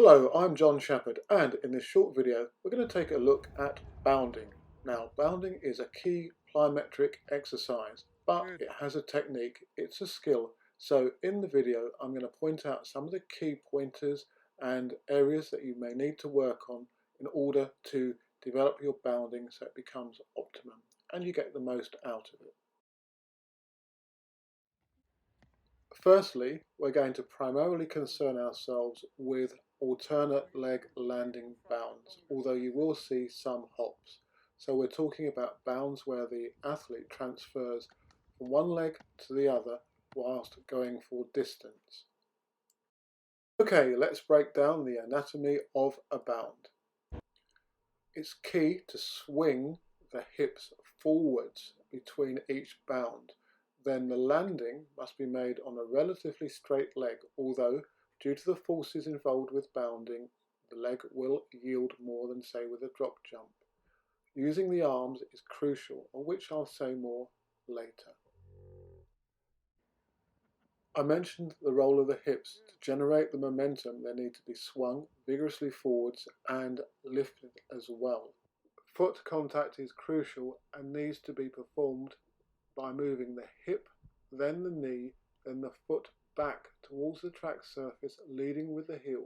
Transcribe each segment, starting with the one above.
Hello, I'm John Shepherd, and in this short video we're going to take a look at bounding. Now, bounding is a key plyometric exercise, but it has a technique, it's a skill. So in the video I'm going to point out some of the key pointers and areas that you may need to work on in order to develop your bounding so it becomes optimum and you get the most out of it. Firstly, we're going to primarily concern ourselves with alternate leg landing bounds, although you will see some hops. So we're talking about bounds where the athlete transfers from one leg to the other whilst going for distance. Okay, let's break down the anatomy of a bound. It's key to swing the hips forwards between each bound. Then the landing must be made on a relatively straight leg, although due to the forces involved with bounding, the leg will yield more than, say, with a drop jump. Using the arms is crucial, on which I'll say more later. I mentioned the role of the hips. To generate the momentum, they need to be swung vigorously forwards and lifted as well. Foot contact is crucial and needs to be performed by moving the hip, then the knee, then the foot back towards the track surface, leading with the heel.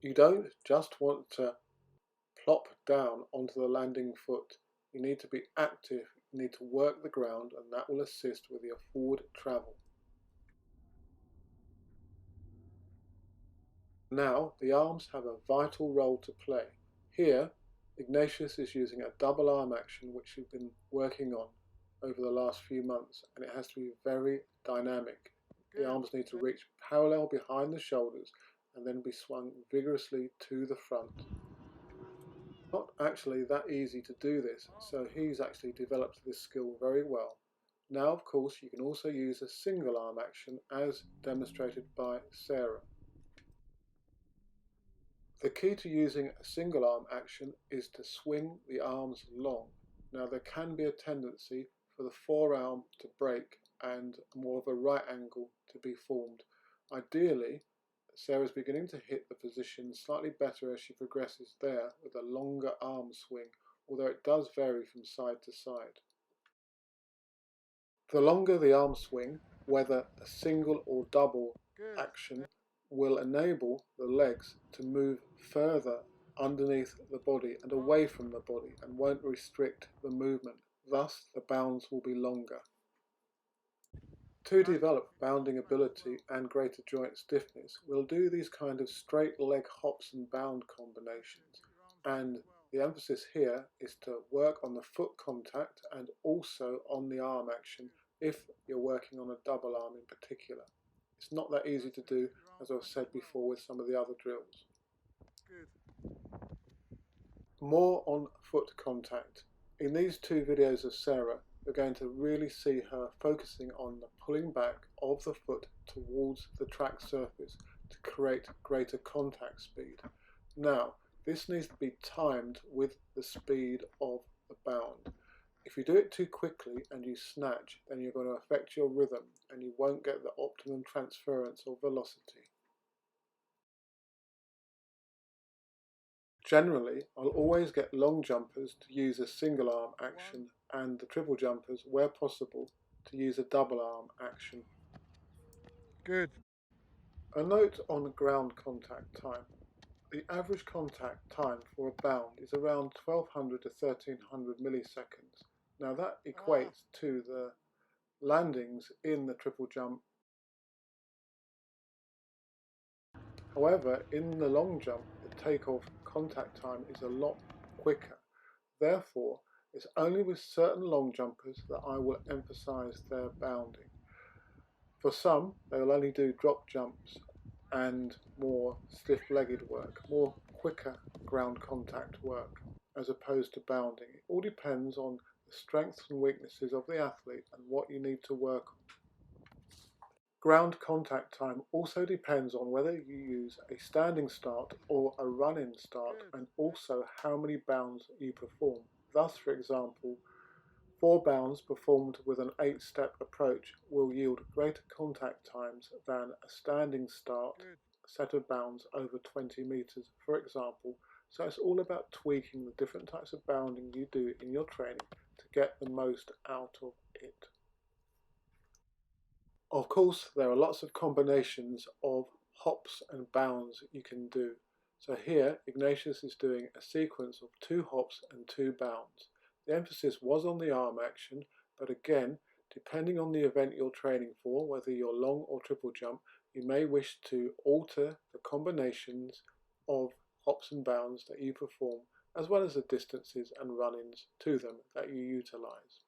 You don't just want to plop down onto the landing foot. You need to be active, you need to work the ground, and that will assist with your forward travel. Now, the arms have a vital role to play. Here, Ignatius is using a double arm action which we've been working on over the last few months, and it has to be very dynamic. The arms need to reach parallel behind the shoulders and then be swung vigorously to the front. Not actually that easy to do this, so he's actually developed this skill very well. Now, of course, you can also use a single arm action as demonstrated by Sarah. The key to using a single arm action is to swing the arms long. Now there can be a tendency for the forearm to break and more of a right angle to be formed. Ideally, Sarah's beginning to hit the position slightly better as she progresses there with a longer arm swing, although it does vary from side to side. The longer the arm swing, whether a single or double action, will enable the legs to move further underneath the body and away from the body and won't restrict the movement. Thus, the bounds will be longer. To develop bounding ability and greater joint stiffness, we'll do these kind of straight leg hops and bound combinations. And the emphasis here is to work on the foot contact and also on the arm action if you're working on a double arm in particular. It's not that easy to do, as I've said before with some of the other drills. More on foot contact. In these two videos of Sarah, we're going to really see her focusing on the pulling back of the foot towards the track surface to create greater contact speed. Now, this needs to be timed with the speed of the bound. If you do it too quickly and you snatch, then you're going to affect your rhythm and you won't get the optimum transference of velocity. Generally, I'll always get long jumpers to use a single arm action and the triple jumpers, where possible, to use a double arm action. Good. A note on ground contact time. The average contact time for a bound is around 1200 to 1300 milliseconds. Now that equates to the landings in the triple jump. However, in the long jump, the takeoff contact time is a lot quicker. Therefore, it's only with certain long jumpers that I will emphasize their bounding. For some, they will only do drop jumps and more stiff-legged work, more quicker ground contact work, as opposed to bounding. It all depends on the strengths and weaknesses of the athlete and what you need to work on. Ground contact time also depends on whether you use a standing start or a run-in start, and also how many bounds you perform. Thus, for example, 4 bounds performed with an 8-step approach will yield greater contact times than a standing start Good. set of bounds over 20 meters, for example. So it's all about tweaking the different types of bounding you do in your training to get the most out of it. Of course, there are lots of combinations of hops and bounds you can do. So here, Ignatius is doing a sequence of 2 hops and 2 bounds. The emphasis was on the arm action, but again, depending on the event you're training for, whether you're long or triple jump, you may wish to alter the combinations of hops and bounds that you perform, as well as the distances and run-ins to them that you utilize.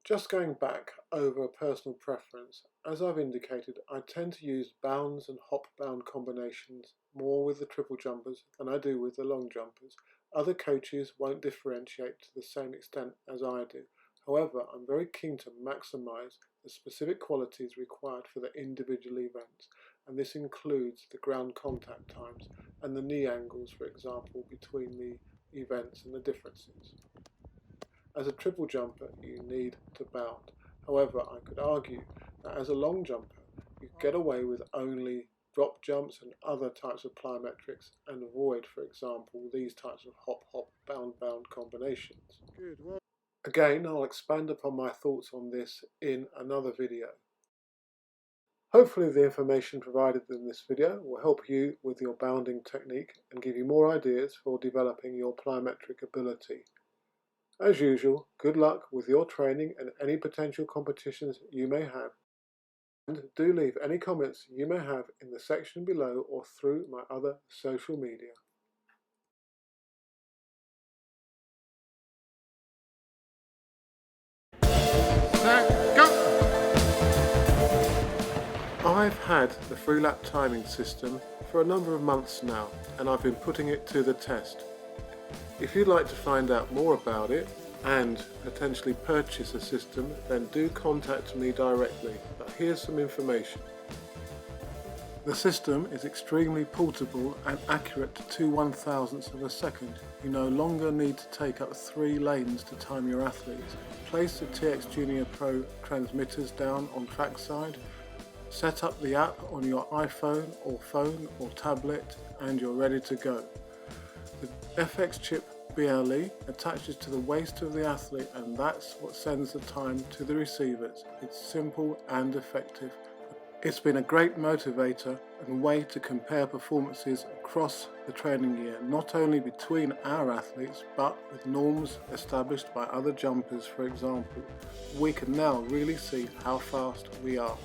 Just going back over a personal preference, as I've indicated, I tend to use bounds and hop bound combinations more with the triple jumpers than I do with the long jumpers. Other coaches won't differentiate to the same extent as I do. However, I'm very keen to maximise the specific qualities required for the individual events, and this includes the ground contact times and the knee angles, for example, between the events and the differences. As a triple jumper, you need to bound. However, I could argue that as a long jumper, you get away with only drop jumps and other types of plyometrics and avoid, for example, these types of hop-hop, bound-bound combinations. Good. Well, again, I'll expand upon my thoughts on this in another video. Hopefully the information provided in this video will help you with your bounding technique and give you more ideas for developing your plyometric ability. As usual, good luck with your training and any potential competitions you may have. And do leave any comments you may have in the section below or through my other social media. set, go! I've had the Freelap timing system for a number of months now, and I've been putting it to the test. If you'd like to find out more about it and potentially purchase a system, then do contact me directly, but here's some information. The system is extremely portable and accurate to 2/1000ths of a second. You no longer need to take up 3 lanes to time your athletes. Place the TX Junior Pro transmitters down on trackside, set up the app on your iPhone or phone or tablet, and you're ready to go. The FX chip BLE attaches to the waist of the athlete, and that's what sends the time to the receivers. It's simple and effective. It's been a great motivator and way to compare performances across the training year, not only between our athletes but with norms established by other jumpers, for example. We can now really see how fast we are.